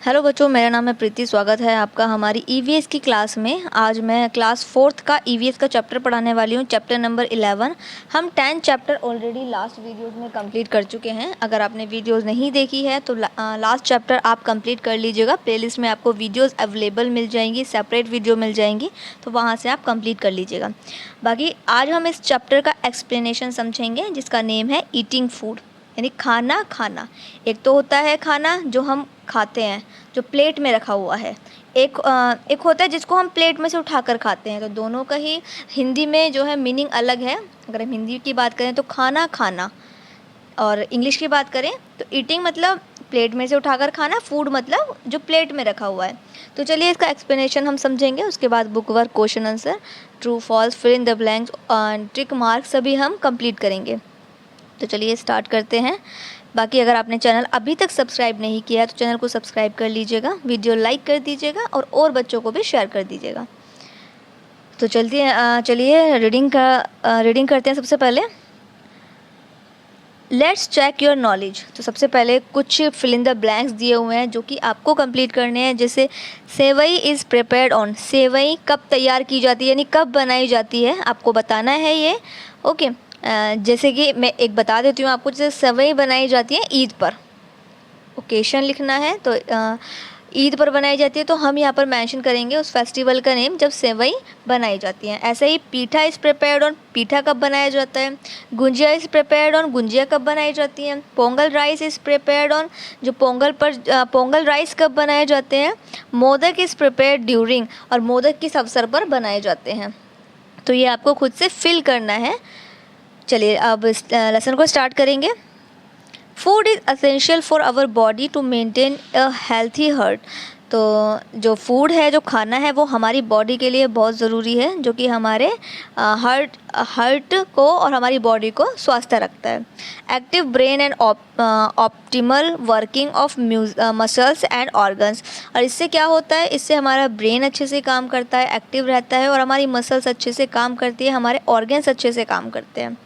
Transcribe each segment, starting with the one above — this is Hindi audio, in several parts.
हेलो बच्चों, मेरा नाम है प्रीति। स्वागत है आपका हमारी ईवीएस की क्लास में। आज मैं क्लास 4th का ईवीएस का चैप्टर पढ़ाने वाली हूँ, चैप्टर नंबर 11। हम 10 चैप्टर ऑलरेडी लास्ट वीडियोस में कंप्लीट कर चुके हैं। अगर आपने वीडियोस नहीं देखी है तो लास्ट चैप्टर आप कंप्लीट कर लीजिएगा। प्लेलिस्ट में आपको वीडियोज़ अवेलेबल मिल जाएंगी, सेपरेट वीडियो मिल जाएंगी, तो वहाँ से आप कंप्लीट कर लीजिएगा। बाकी आज हम इस चैप्टर का एक्सप्लेनेशन समझेंगे, जिसका नेम है ईटिंग फूड, यानी खाना खाना। एक तो होता है खाना जो हम खाते हैं, जो प्लेट में रखा हुआ है। एक होता है जिसको हम प्लेट में से उठाकर खाते हैं। तो दोनों का ही हिंदी में जो है मीनिंग अलग है। अगर हम हिंदी की बात करें तो खाना खाना, और इंग्लिश की बात करें तो ईटिंग मतलब प्लेट में से उठाकर खाना, फूड मतलब जो प्लेट में रखा हुआ है। तो चलिए इसका एक्सप्लेनेशन हम समझेंगे। उसके बाद book work, question answer, true false, fill in the blanks, tick mark सभी हम कंप्लीट करेंगे। तो चलिए स्टार्ट करते हैं। बाकी अगर आपने चैनल अभी तक सब्सक्राइब नहीं किया है तो चैनल को सब्सक्राइब कर लीजिएगा, वीडियो लाइक कर दीजिएगा और बच्चों को भी शेयर कर दीजिएगा। तो चलिए रीडिंग करते हैं। सबसे पहले लेट्स चेक योर नॉलेज। तो सबसे पहले कुछ फिल इन द ब्लैंक्स दिए हुए हैं जो कि आपको कंप्लीट करने हैं। जैसे सेवई इज़ प्रिपेयर्ड ऑन, सेवई कब तैयार की जाती है, यानी कब बनाई जाती है, आपको बताना है ये। ओके, जैसे कि मैं एक बता देती हूँ आपको। जैसे सेवई बनाई जाती है ईद पर, ओकेशन लिखना है तो ईद पर बनाई जाती है, तो हम यहाँ पर मेंशन करेंगे उस फेस्टिवल का नेम जब सेवई बनाई जाती है। ऐसे ही पीठा इज़ प्रिपेयर्ड ऑन, पीठा कब बनाया जाता है। Gujiya is prepared on, gujiya कब बनाई जाती है। Pongal rice is prepared on, जो पोंगल राइस कब बनाए जाते हैं। मोदक इज़ प्रिपेयर्ड ड्यूरिंग, और मोदक किस अवसर पर बनाए जाते हैं। तो ये आपको खुद से फिल करना है। चलिए अब इस लेसन को स्टार्ट करेंगे। Food is essential for our body to maintain a healthy heart. तो जो फूड है, जो खाना है, वो हमारी बॉडी के लिए बहुत ज़रूरी है, जो कि हमारे हार्ट को और हमारी बॉडी को स्वस्थ रखता है। Active brain and optimal working of muscles and organs. और इससे क्या होता है, इससे हमारा ब्रेन अच्छे से काम करता है, एक्टिव रहता है, और हमारी मसल्स अच्छे से काम करती है, हमारे ऑर्गन्स अच्छे से काम करते हैं।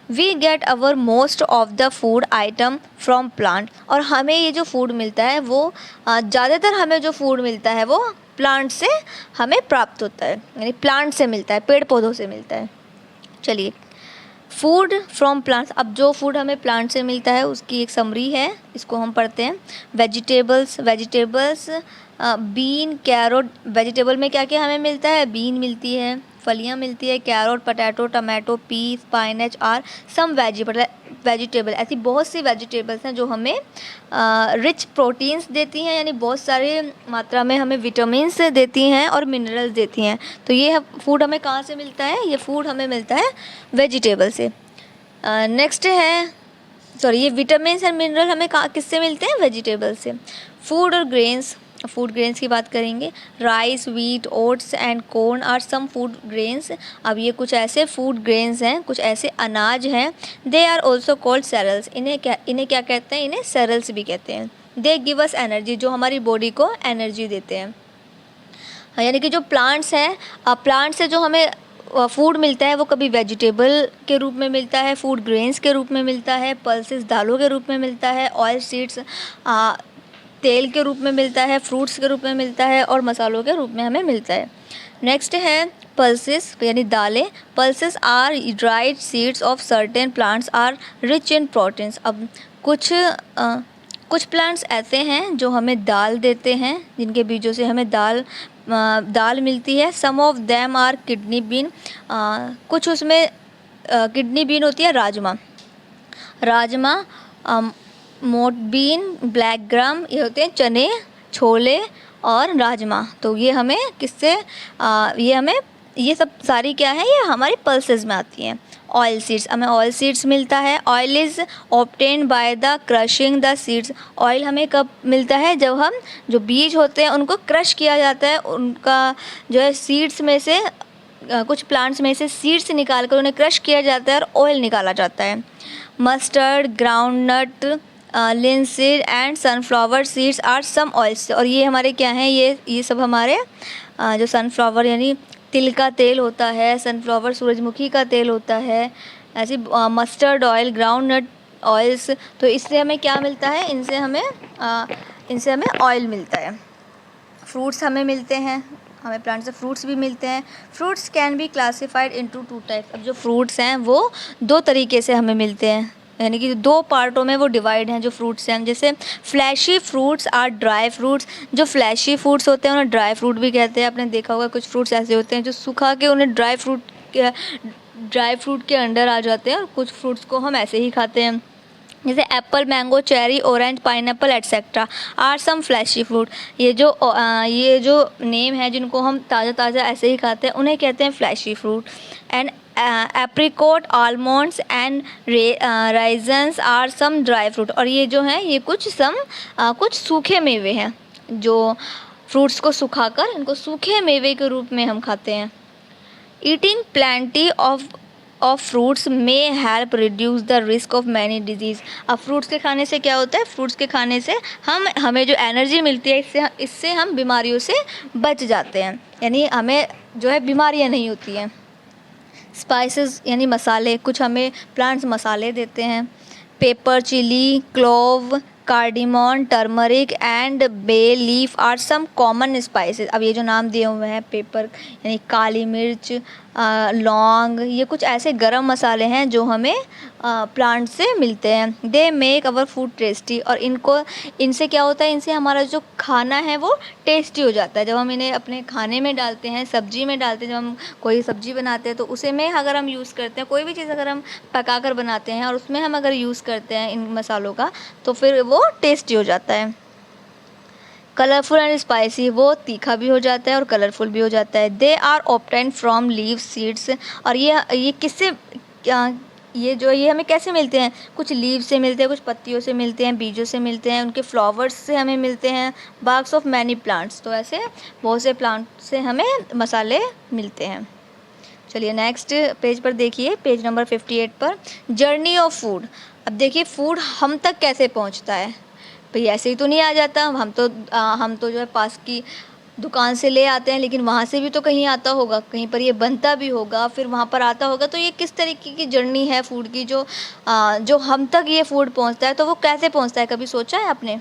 We get our most of the food item from plant. और हमें ये जो फूड मिलता है वो ज़्यादातर हमें जो फूड मिलता है वो प्लांट से हमें प्राप्त होता है, यानी प्लांट से मिलता है, पेड़ पौधों से मिलता है। चलिए, फूड फ्रॉम प्लांट्स। अब जो फूड हमें प्लांट से मिलता है उसकी एक समरी है, इसको हम पढ़ते हैं। Vegetables been, carrot. वेजिटेबल में क्या क्या हमें मिलता है, बीन मिलती है, फलियां मिलती है, carrot, potato, tomato, peas, spinach are some vegetable. ऐसी बहुत सी वेजिटेबल्स हैं जो हमें रिच प्रोटीन्स देती हैं, यानी बहुत सारे मात्रा में हमें विटामिन्स देती हैं और मिनरल्स देती हैं। तो ये फूड हमें कहाँ से मिलता है, ये फूड हमें मिलता है वेजिटेबल से। नेक्स्ट है, ये विटामिन्स एंड मिनरल हमें किससे मिलते हैं, वेजिटेबल से। फूड और ग्रेन्स, फूड ग्रेन्स की बात करेंगे। Rice, wheat, oats and corn are some food grains. अब ये कुछ ऐसे फूड ग्रेन्स हैं, कुछ ऐसे अनाज हैं। They are also called cereals. इन्हें क्या कहते हैं, इन्हें सेरल्स भी कहते हैं। दे गिव अस एनर्जी, जो हमारी बॉडी को एनर्जी देते हैं। यानी कि जो प्लांट्स हैं, प्लांट से जो हमें फूड मिलता है वो कभी वेजिटेबल के रूप में मिलता है, फूड ग्रेन्स के रूप में मिलता है, पल्सेस दालों के रूप में मिलता है, ऑयल सीड्स तेल के रूप में मिलता है, फ्रूट्स के रूप में मिलता है, और मसालों के रूप में हमें मिलता है। नेक्स्ट है पल्सेस, यानी दालें। Pulses are dried seeds of certain plants are rich in proteins. अब कुछ प्लांट्स ऐसे हैं जो हमें दाल देते हैं, जिनके बीजों से हमें दाल मिलती है। Some of them are kidney bean. कुछ उसमें किडनी बीन होती है, राजमा, मोट बीन, ब्लैक ग्राम, ये होते हैं चने, छोले और राजमा। तो ये हमें ये सब सारी क्या है, ये हमारी पल्सेस में आती हैं। ऑयल सीड्स, हमें ऑयल सीड्स मिलता है। Oil is obtain by the crushing the seeds. Oil हमें कब मिलता है, जब हम जो बीज होते हैं उनको क्रश किया जाता है, उनका जो है सीड्स में से कुछ प्लांट्स में से सीड्स निकाल कर उन्हें क्रश किया जाता है और ऑयल निकाला जाता है। Mustard, groundnut, linseed and sunflower seeds are some oils. और ये हमारे क्या हैं, ये सब हमारे जो सनफ्लावर यानी तिल का तेल होता है, सनफ्लावर सूरजमुखी का तेल होता है, ऐसे मस्टर्ड ऑयल, ग्राउंडनट ऑयल्स। तो इससे हमें क्या मिलता है, इनसे हमें इनसे हमें ऑयल मिलता है। फ्रूट्स हमें मिलते हैं, हमें प्लांट से फ्रूट्स भी मिलते हैं। Fruits can be classified into 2 types. अब जो फ्रूट्स हैं वो 2 तरीके से हमें मिलते हैं, यानी कि 2 पार्टों में वो डिवाइड हैं जो फ्रूट्स हैं। जैसे फ्लैशी फ्रूट्स और ड्राई फ्रूट्स। जो फ्लैशी फ्रूट्स होते हैं उन्हें ड्राई फ्रूट भी कहते हैं। आपने देखा होगा कुछ फ्रूट्स ऐसे होते हैं जो सुखा के उन्हें ड्राई फ्रूट के अंडर आ जाते हैं, और कुछ फ्रूट्स को हम ऐसे ही खाते हैं। जैसे apple, mango, cherry, orange, pineapple etcetera are some fleshy fruit. ये जो नेम है जिनको हम ताज़ा ताज़ा ऐसे ही खाते हैं उन्हें कहते हैं fleshy fruit. And apricot, almonds and raisins are some dry fruit. और ये जो हैं ये कुछ सूखे मेवे हैं जो फ्रूट्स को सुखाकर इनको सूखे मेवे के रूप में हम खाते हैं। ईटिंग प्लेंटी ऑफ फ्रूट्स में help reduce the risk of many disease. अब फ्रूट्स के खाने से क्या होता है, फ्रूट्स के खाने से हमें जो एनर्जी मिलती है इससे हम बीमारियों से बच जाते हैं, यानी हमें जो है बीमारियां नहीं होती हैं। स्पाइसेस यानी मसाले, कुछ हमें प्लांट्स मसाले देते हैं। Pepper, chilli, clove, cardamom, turmeric and bay leaf are some common spices. अब ये जो नाम दिए हुए हैं, पेपर यानी काली मिर्च, लौंग, ये कुछ ऐसे गरम मसाले हैं जो हमें प्लांट से मिलते हैं। They make our food tasty. और इनसे क्या होता है, इनसे हमारा जो खाना है वो टेस्टी हो जाता है। जब हम इन्हें अपने खाने में डालते हैं, सब्जी में डालते हैं, जब हम कोई सब्जी बनाते हैं तो उसे में अगर हम यूज़ करते हैं, कोई भी चीज़ अगर हम पका कर बनाते हैं और उसमें हम अगर यूज़ करते हैं इन मसालों का, तो फिर वो टेस्टी हो जाता है। कलरफुल एंड स्पाइसी, वो तीखा भी हो जाता है और कलरफुल भी हो जाता है। They are obtain from leaves, seeds. और ये किससे ये हमें कैसे मिलते हैं, कुछ लीव से मिलते हैं, कुछ पत्तियों से मिलते हैं, बीजों से मिलते हैं, उनके फ्लावर्स से हमें मिलते हैं। बार्क्स ऑफ मैनी प्लांट्स, तो ऐसे बहुत से प्लांट से हमें मसाले मिलते हैं। चलिए नेक्स्ट पेज पर देखिए, पेज नंबर 58 पर, जर्नी ऑफ फूड। अब देखिए फूड हम तक कैसे पहुंचता है। भाई ऐसे ही तो नहीं आ जाता, हम तो जो है पास की दुकान से ले आते हैं, लेकिन वहाँ से भी तो कहीं आता होगा, कहीं पर ये बनता भी होगा, फिर वहाँ पर आता होगा। तो ये किस तरीके की जर्नी है फूड की, जो हम तक ये फूड पहुँचता है, तो वो कैसे पहुँचता है, कभी सोचा है आपने?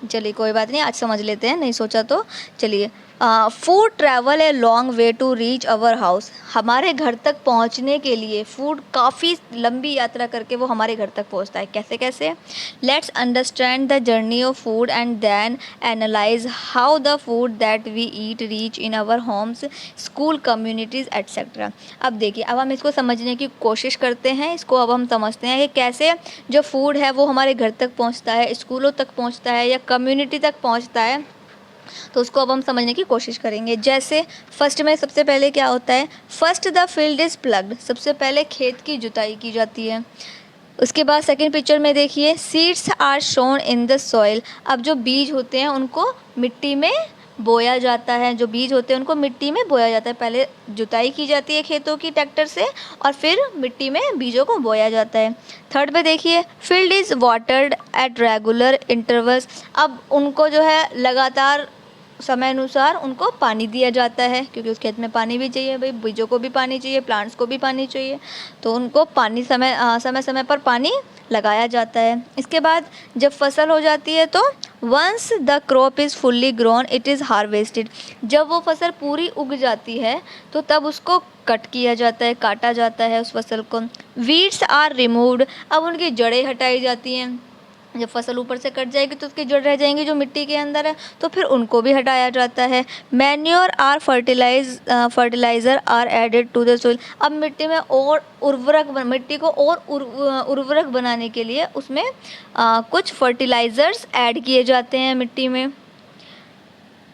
चलिए कोई बात नहीं, आज समझ लेते हैं, नहीं सोचा तो चलिए। Food travel a long way to reach our house. हमारे घर तक पहुंचने के लिए फूड काफ़ी लंबी यात्रा करके वो हमारे घर तक पहुंचता है। कैसे कैसे? Let's understand the journey of food and then analyse how the food that we eat reach in our homes, school, communities etcetera. अब देखिए, अब हम इसको समझने की कोशिश करते हैं, इसको अब हम समझते हैं कि कैसे जो फूड है वो हमारे घर तक पहुँचता है, स्कूलों तक पहुँचता है या कम्युनिटी तक पहुँचता है। तो उसको अब हम समझने की कोशिश करेंगे। जैसे फर्स्ट में सबसे पहले क्या होता है, first the field is plugged. सबसे पहले खेत की जुताई की जाती है। उसके बाद सेकंड पिक्चर में देखिए, seeds are sown in the soil. अब जो बीज होते हैं उनको मिट्टी में बोया जाता है, जो बीज होते हैं उनको मिट्टी में बोया जाता है। पहले जुताई की जाती है खेतों की ट्रैक्टर से और फिर मिट्टी में बीजों को बोया जाता है। थर्ड पे देखिए, field is watered at regular intervals. अब उनको जो है लगातार समय अनुसार उनको पानी दिया जाता है, क्योंकि उस खेत में पानी भी चाहिए, भाई बीजों को भी पानी चाहिए, प्लांट्स को भी पानी चाहिए, तो उनको पानी समय समय पर पानी लगाया जाता है। इसके बाद जब फसल हो जाती है तो once the crop is fully grown it is harvested. जब वो फसल पूरी उग जाती है तो तब उसको कट किया जाता है, काटा जाता है उस फसल को। Weeds are removed. अब उनकी जड़ें हटाई जाती हैं। जब फसल ऊपर से कट जाएगी तो उसकी जड़ रह जाएंगी जो मिट्टी के अंदर है, तो फिर उनको भी हटाया जाता है। Manure or fertilizer are added to the soil. अब मिट्टी में और मिट्टी को और उर्वरक बनाने के लिए उसमें कुछ फर्टिलाइज़र्स ऐड किए जाते हैं मिट्टी में।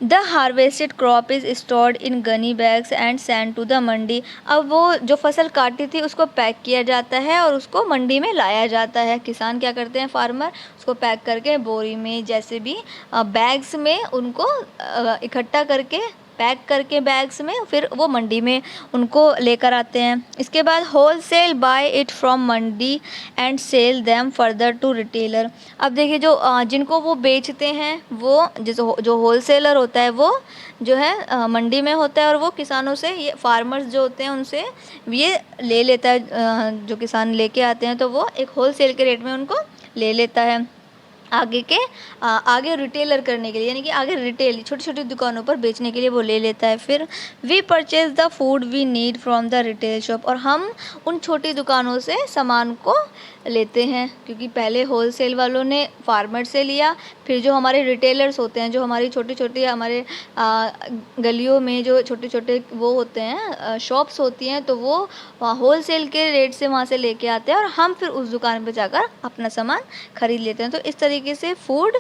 The harvested crop is stored in gunny bags and send to the mandi. अब वो जो फसल काटी थी उसको पैक किया जाता है और उसको मंडी में लाया जाता है। किसान क्या करते हैं, फार्मर उसको पैक करके बोरी में जैसे भी बैग्स में उनको इकट्ठा करके पैक करके बैग्स में फिर वो मंडी में उनको लेकर आते हैं। इसके बाद wholesale buy it from mandi and sell them further to retailer. अब देखिए जो जिनको वो बेचते हैं, वो जो होलसेलर होता है वो जो है मंडी में होता है और वो किसानों से, ये फार्मर्स जो होते हैं उनसे ये ले लेता है। जो किसान लेके आते हैं तो वो एक होलसेल के रेट में उनको ले लेता है। आगे रिटेलर करने के लिए, यानी कि आगे रिटेल छोटी छोटी दुकानों पर बेचने के लिए वो ले लेता है। फिर we purchase the food we need from the retail shop, और हम उन छोटी दुकानों से सामान को लेते हैं, क्योंकि पहले होलसेल वालों ने फार्मर से लिया, फिर जो हमारे रिटेलर्स होते हैं, जो हमारी छोटी छोटी हमारे गलियों में जो छोटे छोटे वो होते हैं शॉप्स होती हैं, तो वो होलसेल के रेट से वहाँ से लेके आते हैं और हम फिर उस दुकान पे जाकर अपना सामान खरीद लेते हैं। तो इस तरीके से फूड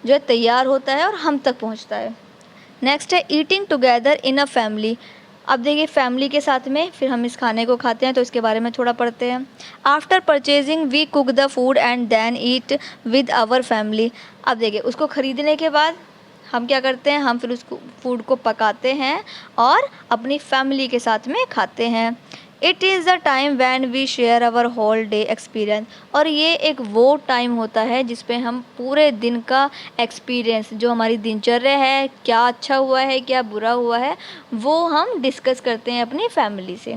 जो है तैयार होता है और हम तक पहुँचता है। नेक्स्ट है eating together in a family. अब देखिए फैमिली के साथ में फिर हम इस खाने को खाते हैं, तो इसके बारे में थोड़ा पढ़ते हैं। After purchasing we cook the food and then eat with our family. अब देखिए उसको ख़रीदने के बाद हम क्या करते हैं, हम फिर उसको फूड को पकाते हैं और अपनी फैमिली के साथ में खाते हैं। It is the time when we share our whole day experience. और ये एक वो टाइम होता है जिस पे हम पूरे दिन का एक्सपीरियंस, जो हमारी दिनचर्या है, क्या अच्छा हुआ है क्या बुरा हुआ है, वो हम डिस्कस करते हैं अपनी फैमिली से।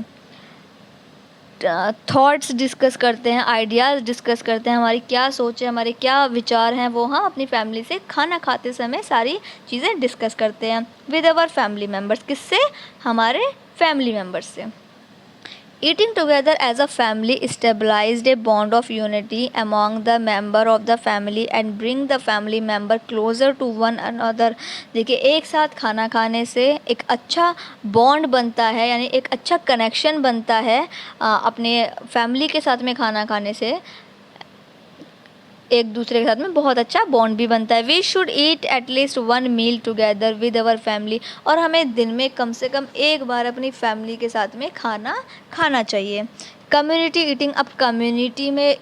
थॉट्स डिस्कस करते हैं, आइडियाज़ डिस्कस करते हैं, हमारी क्या सोच है, हमारे क्या विचार हैं, वो हम अपनी फैमिली से खाना खाते समय सारी चीज़ें डिस्कस करते हैं। विद आवर फैमिली मेम्बर्स, किससे, हमारे फैमिली मेम्बर्स से। Eating together as a family stabilized a bond of unity among the member of the family and bring the family member closer to one another। देखिए एक साथ खाना खाने से एक अच्छा बॉन्ड बनता है, यानी एक अच्छा कनेक्शन बनता है अपने फैमिली के साथ में खाना खाने से एक दूसरे के साथ में बहुत अच्छा बॉन्ड भी बनता है। We should eat at least one meal together with our family. और हमें दिन में कम से कम एक बार अपनी फैमिली के साथ में खाना खाना चाहिए। कम्युनिटी ईटिंग, अब कम्युनिटी में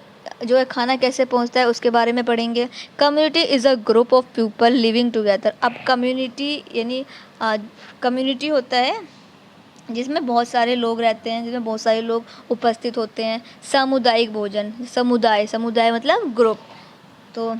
जो है खाना कैसे पहुंचता है उसके बारे में पढ़ेंगे। Community is a group of people living together. अब कम्युनिटी यानी कम्युनिटी होता है जिसमें बहुत सारे लोग रहते हैं, जिसमें बहुत सारे लोग उपस्थित होते हैं। सामुदायिक भोजन, समुदाय मतलब ग्रुप। तो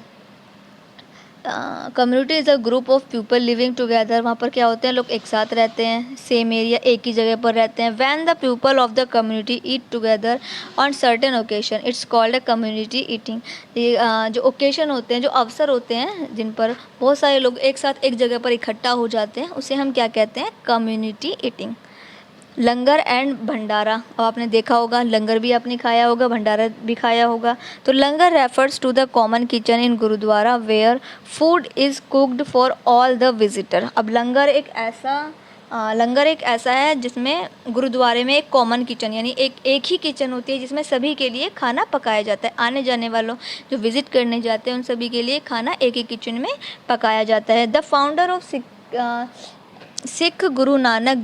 community is a group of people living together. वहाँ पर क्या होते हैं, लोग एक साथ रहते हैं, सेम एरिया एक ही जगह पर रहते हैं। When the people of the community eat together on certain occasion it's called a community eating. ये जो ओकेशन होते हैं, जो अवसर होते हैं जिन पर बहुत सारे लोग एक साथ एक जगह पर इकट्ठा हो जाते हैं, उसे हम क्या कहते हैं, कम्युनिटी ईटिंग। लंगर एंड भंडारा, अब आपने देखा होगा, लंगर भी आपने खाया होगा, भंडारा भी खाया होगा। तो langar refers to the common kitchen in gurdwara where food is cooked for all the visitor. अब लंगर एक ऐसा है जिसमें गुरुद्वारे में एक कॉमन किचन, यानी एक ही किचन होती है जिसमें सभी के लिए खाना पकाया जाता है। आने जाने वालों जो विज़िट करने जाते हैं उन सभी के लिए खाना एक ही किचन में पकाया जाता है। The founder of Sikh Guru Nanak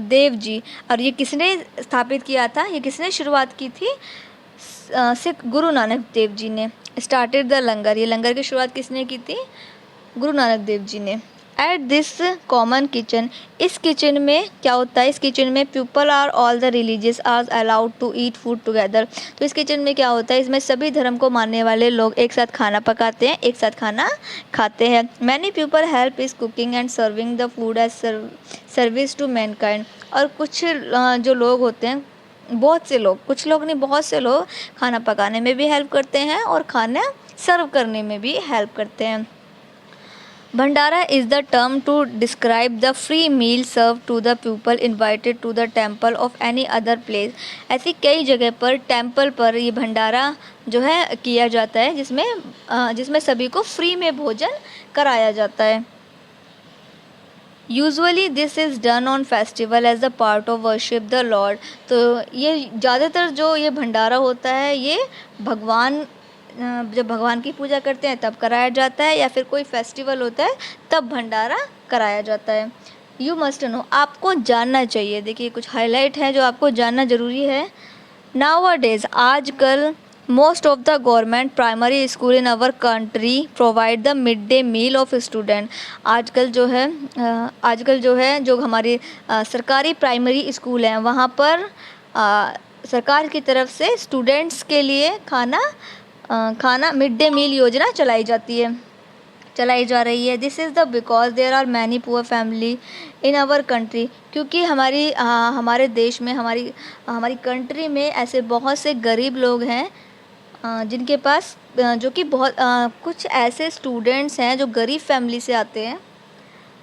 Dev जी। और ये किसने स्थापित किया था, ये किसने शुरुआत की थी, सिख गुरु नानक देव जी ने। स्टार्टेड द लंगर, ये लंगर की शुरुआत किसने की थी, गुरु नानक देव जी ने। एट दिस कॉमन किचन, इस किचन में क्या होता है, इस किचन में people are all the religious are allowed to eat food together. तो इस किचन में क्या होता है, इसमें सभी धर्म को मानने वाले लोग एक साथ खाना पकाते हैं, एक साथ खाना खाते हैं। Many people help is cooking and serving the food as service to mankind. और कुछ जो लोग होते हैं, बहुत से लोग, कुछ लोग नहीं बहुत से लोग खाना पकाने में भी हेल्प करते हैं और खाना सर्व करने में भी हेल्प करते हैं। Bhandara is the term to describe the free meal serve to the people invited to the temple of any other place. ऐसी कई जगह पर टेम्पल पर ये भंडारा जो है किया जाता है, जिसमें सभी को फ्री में भोजन कराया जाता है। Usually this is done on festival as the part of worship the lord. तो ये ज़्यादातर जो ये भंडारा होता है ये जब भगवान की पूजा करते हैं तब कराया जाता है, या फिर कोई फेस्टिवल होता है तब भंडारा कराया जाता है। यू मस्ट नो, आपको जानना चाहिए। देखिए कुछ हाईलाइट है जो आपको जानना ज़रूरी है। नाउ अ डेज़, आजकल most of the government primary school in our country provide the mid day meal of student. आजकल जो है जो हमारी सरकारी प्राइमरी स्कूल हैं वहाँ पर सरकार की तरफ से स्टूडेंट्स के लिए खाना मिड डे मील योजना चलाई जा रही है। This is the because there are many poor family in our country. क्योंकि हमारे देश में, हमारी कंट्री में ऐसे बहुत से गरीब लोग हैं जिनके पास जो कि बहुत कुछ ऐसे स्टूडेंट्स हैं जो गरीब फैमिली से आते हैं,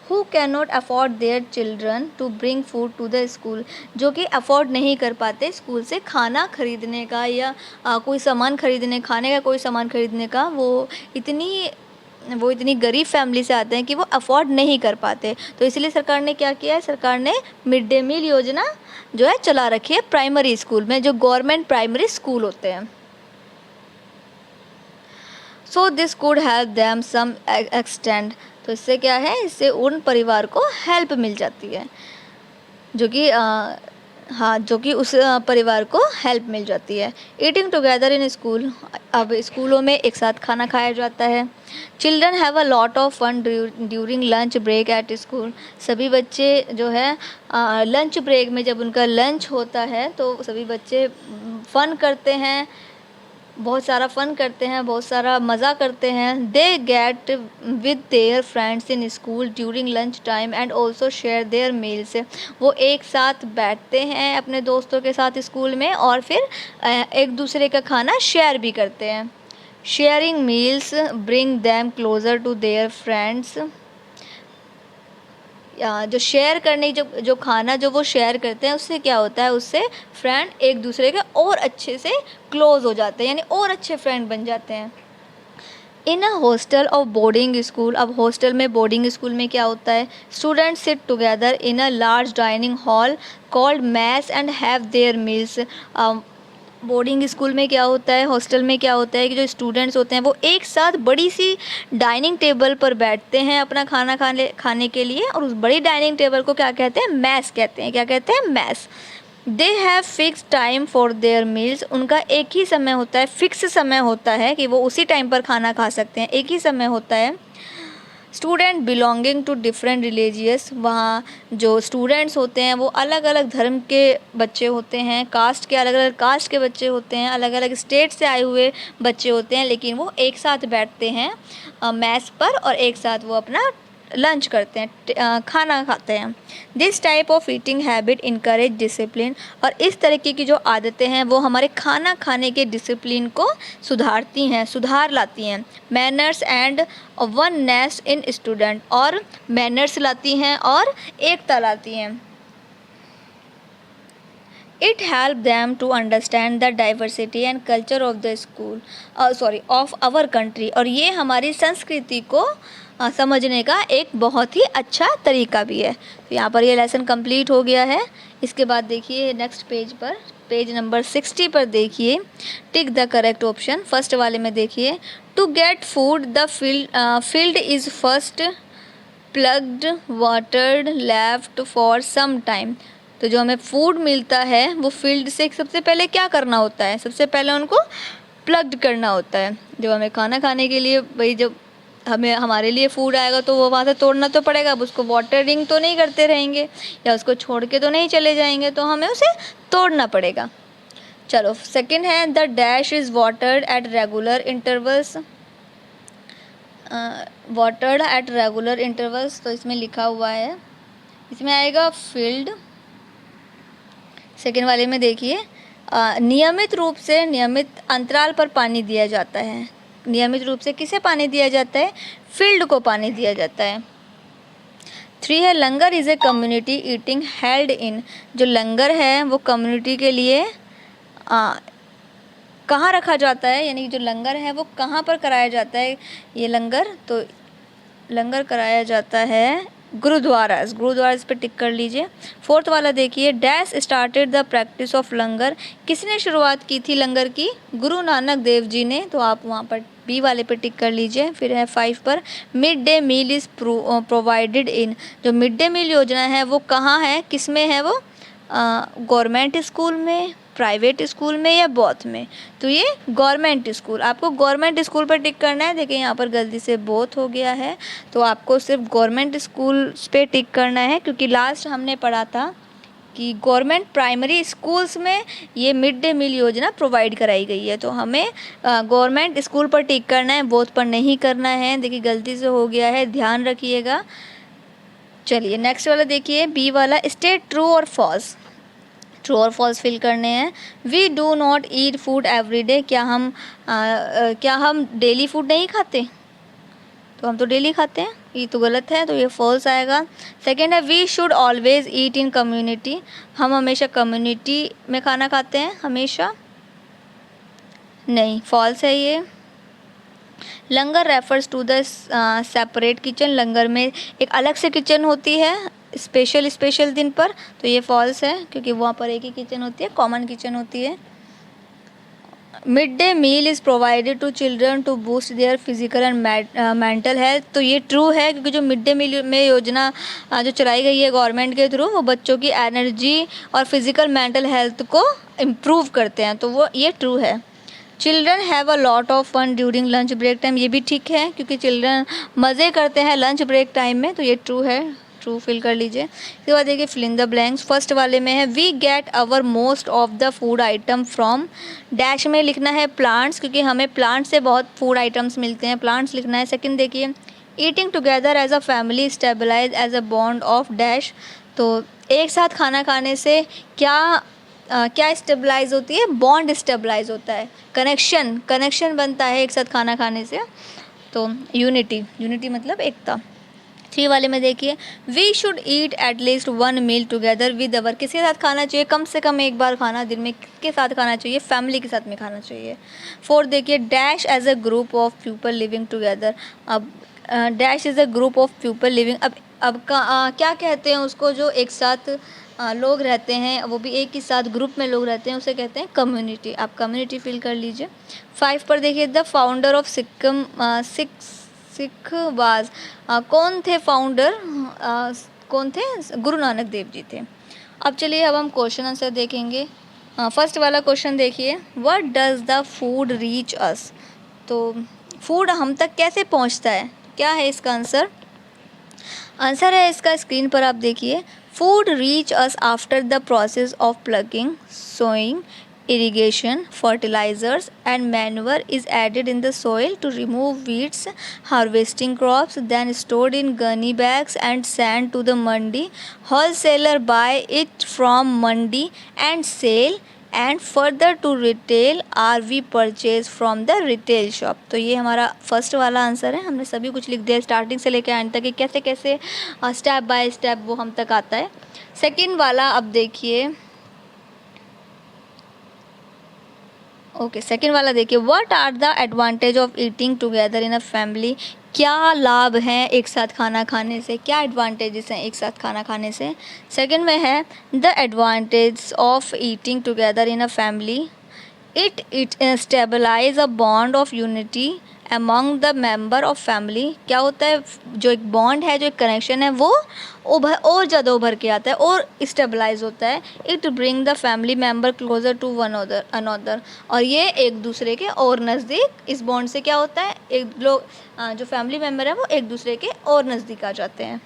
who can not afford their children to bring food to the school, जो कि अफोर्ड नहीं कर पाते स्कूल से खाना खरीदने का या कोई सामान खरीदने, खाने का कोई सामान खरीदने का, वो इतनी गरीब फैमिली से आते हैं कि वो अफोर्ड नहीं कर पाते। तो इसलिए सरकार ने क्या किया है, सरकार ने मिड डे मील योजना जो है चला रखी है प्राइमरी स्कूल में, जो गवर्नमेंट प्राइमरी स्कूल होते हैं। So this could help them some extent, तो इससे क्या है, इससे उन परिवार को हेल्प मिल जाती है, जो कि जो कि उस परिवार को हेल्प मिल जाती है। ईटिंग टुगेदर इन स्कूल, अब स्कूलों में एक साथ खाना खाया जाता है। Children have a lot of fun during lunch break at school, सभी बच्चे जो है लंच ब्रेक में जब उनका लंच होता है तो सभी बच्चे फ़न करते हैं, बहुत सारा फ़न करते हैं, बहुत सारा मज़ा करते हैं। They get with their friends in school during lunch time and also share their meals, वो एक साथ बैठते हैं अपने दोस्तों के साथ स्कूल में और फिर एक दूसरे का खाना शेयर भी करते हैं। Sharing meals bring them closer to their friends, जो शेयर करने जो खाना जो वो शेयर करते हैं उससे क्या होता है, उससे फ्रेंड एक दूसरे के और अच्छे से क्लोज हो जाते हैं, यानी और अच्छे फ्रेंड बन जाते हैं। In a hostel of boarding school, अब हॉस्टल में बोर्डिंग स्कूल में क्या होता है, students sit together in a large dining hall called mess and have their meals. Boarding school में क्या होता है, हॉस्टल में क्या होता है कि जो स्टूडेंट्स होते हैं वो एक साथ बड़ी सी डाइनिंग टेबल पर बैठते हैं अपना खाना खाने के लिए, और उस बड़ी डाइनिंग टेबल को क्या कहते हैं, मैस कहते हैं। क्या कहते हैं, mess. They have fix time for their meals, उनका एक ही समय होता है, फिक्स समय होता है कि वो उसी टाइम पर खाना खा सकते हैं, एक ही समय होता है। Student belonging to different religious, वहाँ जो स्टूडेंट्स होते हैं वो अलग अलग धर्म के बच्चे होते हैं, कास्ट के अलग अलग कास्ट के बच्चे होते हैं, अलग अलग स्टेट से आए हुए बच्चे होते हैं, लेकिन वो एक साथ बैठते हैं मैस पर और एक साथ वो अपना लंच करते हैं, खाना खाते हैं। This type of eating habit encourage discipline, और इस तरीके की जो आदतें हैं वो हमारे खाना खाने के डिसिप्लिन को सुधारती हैं, सुधार लाती हैं। Manners and oneness in student, और मैनर्स लाती हैं और एकता लाती हैं। It help them to understand the diversity and culture of the school of our country, और ये हमारी संस्कृति को समझने का एक बहुत ही अच्छा तरीका भी है। तो यहाँ पर ये लेसन कंप्लीट हो गया है। इसके बाद देखिए नेक्स्ट पेज पर, पेज नंबर 60 पर देखिए, tick the correct option. First वाले में देखिए, to get food the field is first plugged watered left for some time, तो जो हमें फूड मिलता है वो फील्ड से सबसे पहले क्या करना होता है, सबसे पहले उनको प्लग्ड करना होता है। जब हमें खाना खाने के लिए भाई जब हमारे लिए फूड आएगा तो वो वहाँ से तोड़ना तो पड़ेगा, अब उसको वाटरिंग तो नहीं करते रहेंगे या उसको छोड़ के तो नहीं चले जाएंगे, तो हमें उसे तोड़ना पड़ेगा। चलो सेकंड है, the dash is watered at regular intervals, watered at regular intervals, तो इसमें लिखा हुआ है, इसमें आएगा फील्ड। सेकेंड वाले में देखिए, नियमित रूप से नियमित अंतराल पर पानी दिया जाता है। नियमित रूप से किसे पानी दिया जाता है, फील्ड को पानी दिया जाता है। 3 है, langar is a community eating held in, जो लंगर है वो कम्युनिटी के लिए कहाँ रखा जाता है, यानी जो लंगर है वो कहाँ पर कराया जाता है ये लंगर, तो लंगर कराया जाता है गुरुद्वारास, गुरुद्वारास पे टिक कर लीजिए। फोर्थ वाला देखिए, dash started the practice of langar, किसने शुरुआत की थी लंगर की, गुरु नानक देव जी ने, तो आप वहाँ पर बी वाले पे टिक कर लीजिए। फिर है 5 पर, mid day meal is provided in, जो मिड डे मील योजना है वो कहाँ है, किस में है वो, गवर्नमेंट स्कूल में, प्राइवेट स्कूल में या बोथ में, तो ये गवर्नमेंट स्कूल, आपको गवर्नमेंट स्कूल पर टिक करना है। देखिए यहाँ पर गलती से बोथ हो गया है, तो आपको सिर्फ गवर्नमेंट स्कूल पे टिक करना है, क्योंकि लास्ट हमने पढ़ा था कि गवर्नमेंट प्राइमरी स्कूल्स में ये मिड डे मील योजना प्रोवाइड कराई गई है, तो हमें गवर्नमेंट स्कूल पर टिक करना है, बोथ पर नहीं करना है। देखिए गलती से हो गया है, ध्यान रखिएगा। चलिए नेक्स्ट वाला देखिए, बी वाला, स्टेट ट्रू और फॉल्स, ट्रू और फॉल्स फिल करने हैं। We do not eat food every day, क्या हम डेली फूड नहीं खाते? तो हम तो डेली खाते हैं, ये तो गलत है, तो ये फॉल्स आएगा। सेकेंड है we should always eat in community, हम हमेशा कम्युनिटी में खाना खाते हैं, हमेशा नहीं, फॉल्स है ये। Langar refers to the separate kitchen, langar में एक अलग से किचन होती है स्पेशल दिन पर, तो ये फॉल्स है क्योंकि वहाँ पर एक ही किचन होती है, कॉमन किचन होती है। Mid day meal is provided to children to boost their physical and mental health, तो ये ट्रू है क्योंकि जो मिड डे मील में योजना जो चलाई गई है गवर्नमेंट के थ्रू, वो बच्चों की एनर्जी और फिजिकल मेंटल हेल्थ को इम्प्रूव करते हैं, तो वो ये ट्रू है। Children have a lot of fun during lunch break time, ये भी ठीक है क्योंकि चिल्ड्रन मज़े करते हैं लंच ब्रेक टाइम में, तो ये ट्रू है, ट्रू फिल कर लीजिए। इसके बाद देखिए fill in the blanks, first वाले में है we get our most of the food item from, dash में लिखना है प्लांट्स क्योंकि हमें प्लांट से बहुत फूड आइटम्स मिलते हैं, प्लांट्स लिखना है। सेकंड देखिए eating together as a family stabilize as a bond of dash, तो एक साथ खाना खाने से क्या स्टेबलाइज होती है? बॉन्ड स्टेबलाइज होता है, कनेक्शन बनता है एक साथ खाना खाने से, तो यूनिटी मतलब एकता। 3 वाले में देखिए we should eat at least 1 meal together with our, किसके साथ खाना चाहिए? कम से कम एक बार खाना दिन में किसके साथ खाना चाहिए? फैमिली के साथ में खाना चाहिए। 4 देखिए dash as a group of people living together, अब dash is a group of people living, अब क्या कहते हैं उसको जो एक साथ लोग रहते हैं, वो भी एक ही साथ ग्रुप में लोग रहते हैं, उसे कहते हैं कम्युनिटी, आप कम्युनिटी फिल कर लीजिए। 5 पर देखिए द फाउंडर ऑफ सिखवाज, कौन थे फाउंडर? कौन थे? गुरु नानक देव जी थे। अब चलिए अब हम क्वेश्चन आंसर देखेंगे। फर्स्ट वाला क्वेश्चन देखिए what does the food reach अस, तो फूड हम तक कैसे पहुंचता है? क्या है इसका आंसर? आंसर है इसका स्क्रीन पर आप देखिए, food reach us after the process of plucking, sowing, irrigation, fertilizers and manure is added in the soil to remove weeds, harvesting crops, then stored in gunny bags and sent to the mandi. Wholesaler buy it from mandi and sell and further to retail or we purchase from the retail shop। तो ये हमारा फर्स्ट वाला आंसर है, हमने सभी कुछ लिख दिया स्टार्टिंग से लेकर एंड तक कि कैसे कैसे स्टेप बाय स्टेप वो हम तक आता है। सेकंड वाला अब देखिए, सेकंड वाला देखिए what are the advantage of eating together in a family, क्या लाभ हैं एक साथ खाना खाने से, क्या एडवांटेजेस हैं एक साथ खाना खाने से? सेकंड में है the advantage of eating together in a family, it stabilize a bond of unity among the member of family, क्या होता है? जो एक बॉन्ड है, जो एक कनेक्शन है, वो और ज़्यादा उभर के आता है और स्टेबलाइज होता है। It bring the family member closer to one another, और ये एक दूसरे के और नज़दीक, इस बॉन्ड से क्या होता है? एक लोग जो फैमिली मेंबर है वो एक दूसरे के और नज़दीक आ जाते हैं।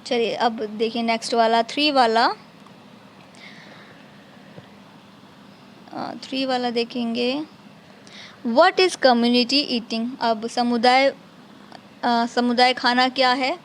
चलिए अब देखिए नेक्स्ट वाला 3 वाला देखेंगे व्हाट इज़ कम्युनिटी ईटिंग, अब समुदाय खाना क्या है?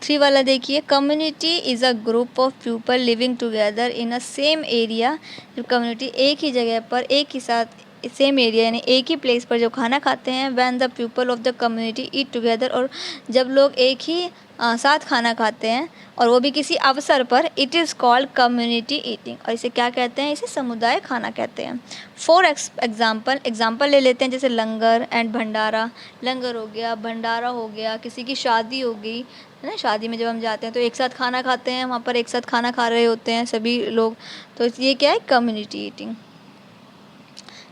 3 वाला देखिए community is a group of people living together in a same area, जब कम्युनिटी एक ही जगह पर एक ही साथ सेम एरिया यानी एक ही प्लेस पर जो खाना खाते हैं, when the people of the community eat together, और जब लोग एक ही साथ खाना खाते हैं और वो भी किसी अवसर पर, it is called community eating, और इसे क्या कहते हैं? इसे समुदाय खाना कहते हैं। फॉर एग्जाम्पल ले लेते हैं, जैसे लंगर एंड भंडारा, लंगर हो गया, भंडारा हो गया, किसी की शादी हो गई है ना, शादी में जब हम जाते हैं तो एक साथ खाना खाते हैं, वहाँ पर एक साथ खाना खा रहे होते हैं सभी लोग, तो ये क्या है? Community eating.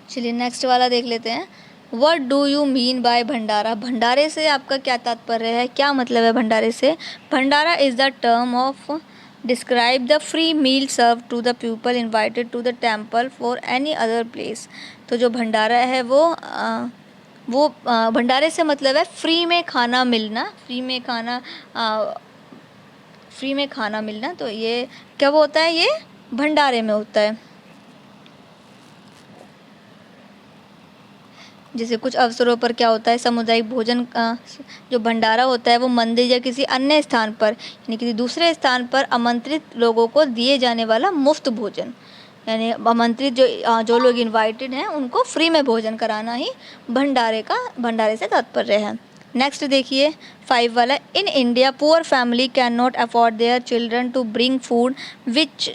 चलिए नेक्स्ट वाला देख लेते हैं, what do you mean by bhandara, भंडारे से आपका क्या तात्पर्य है, क्या मतलब है भंडारे से? Bhandara is the term of describe the free meal serve to the people invited to the temple for any other place, तो जो भंडारा है वो भंडारे से मतलब है फ्री में खाना मिलना, फ्री में खाना मिलना, तो ये कब होता है? ये भंडारे में होता है। जैसे कुछ अवसरों पर क्या होता है, सामुदायिक भोजन जो भंडारा होता है वो मंदिर या किसी अन्य स्थान पर यानी किसी दूसरे स्थान पर आमंत्रित लोगों को दिए जाने वाला मुफ्त भोजन, यानी आमंत्रित जो लोग इनवाइटेड हैं उनको फ्री में भोजन कराना ही भंडारे से तात्पर्य है। नेक्स्ट देखिए 5 वाला, in India poor family can not afford their children to bring food which,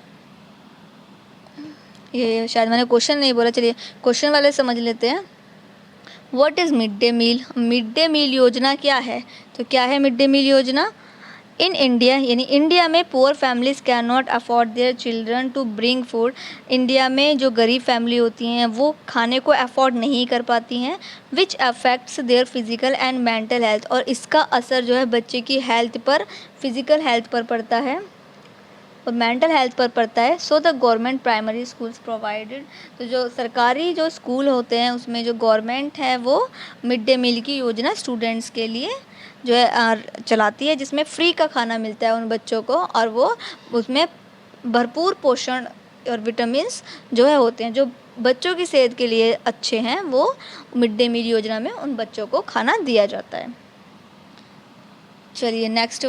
ये शायद मैंने क्वेश्चन नहीं बोला, चलिए क्वेश्चन वाले समझ लेते हैं। What is mid day meal, mid day meal योजना क्या है, तो क्या है मिड डे मील योजना। इन इंडिया यानी इंडिया में poor families can not afford their children to bring food, India में जो गरीब फैमिली होती हैं वो खाने को अफोर्ड नहीं कर पाती हैं, which affects their physical and mental health, और इसका असर जो है बच्चे की हेल्थ पर, फिज़िकल हेल्थ पर पड़ता है और मेंटल हेल्थ पर पड़ता है। So the government primary schools provided, तो जो सरकारी जो स्कूल होते हैं उसमें जो गवर्नमेंट है वो मिड डे मील की योजना स्टूडेंट्स के लिए जो है चलाती है, जिसमें फ्री का खाना मिलता है उन बच्चों को, और वो उसमें भरपूर पोषण और विटामिन्स जो है होते हैं जो बच्चों की सेहत के लिए अच्छे हैं, वो मिड डे मील योजना में उन बच्चों को खाना दिया जाता है। चलिए नेक्स्ट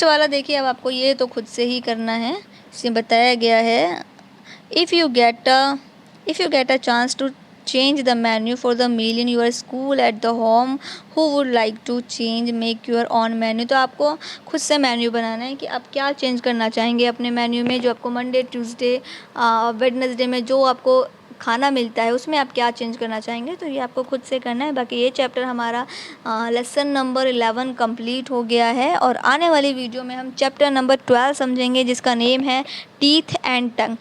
वाला देखिए, अब आपको ये तो खुद से ही करना है, इसमें बताया गया है if you get a chance to change the menu for the meal in your school at the home, who would like to change make your own menu, तो आपको खुद से मेन्यू बनाना है कि आप क्या चेंज करना चाहेंगे अपने मेन्यू में, जो आपको मंडे ट्यूसडे वेडनेसडे में जो आपको खाना मिलता है उसमें आप क्या चेंज करना चाहेंगे, तो ये आपको खुद से करना है। बाकी ये चैप्टर हमारा लेसन नंबर 11 कंप्लीट हो गया है, और आने वाली वीडियो में हम चैप्टर नंबर 12 समझेंगे जिसका नेम है टीथ एंड टंग।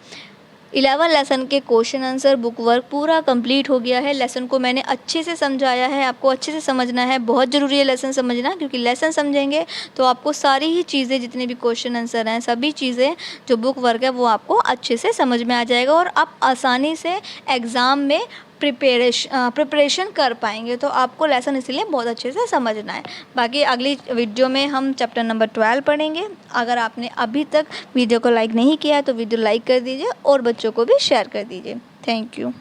11 लेसन के क्वेश्चन आंसर बुक वर्क पूरा कंप्लीट हो गया है। लेसन को मैंने अच्छे से समझाया है, आपको अच्छे से समझना है, बहुत ज़रूरी है लेसन समझना, क्योंकि लेसन समझेंगे तो आपको सारी ही चीज़ें जितने भी क्वेश्चन आंसर हैं सभी चीज़ें जो बुक वर्क है वो आपको अच्छे से समझ में आ जाएगा, और आप आसानी से एग्ज़ाम में प्रिपरेशन कर पाएंगे। तो आपको लेसन इसलिए बहुत अच्छे से समझना है। बाकी अगली वीडियो में हम चैप्टर नंबर 12 पढ़ेंगे। अगर आपने अभी तक वीडियो को लाइक नहीं किया है तो वीडियो लाइक कर दीजिए और बच्चों को भी शेयर कर दीजिए। Thank you.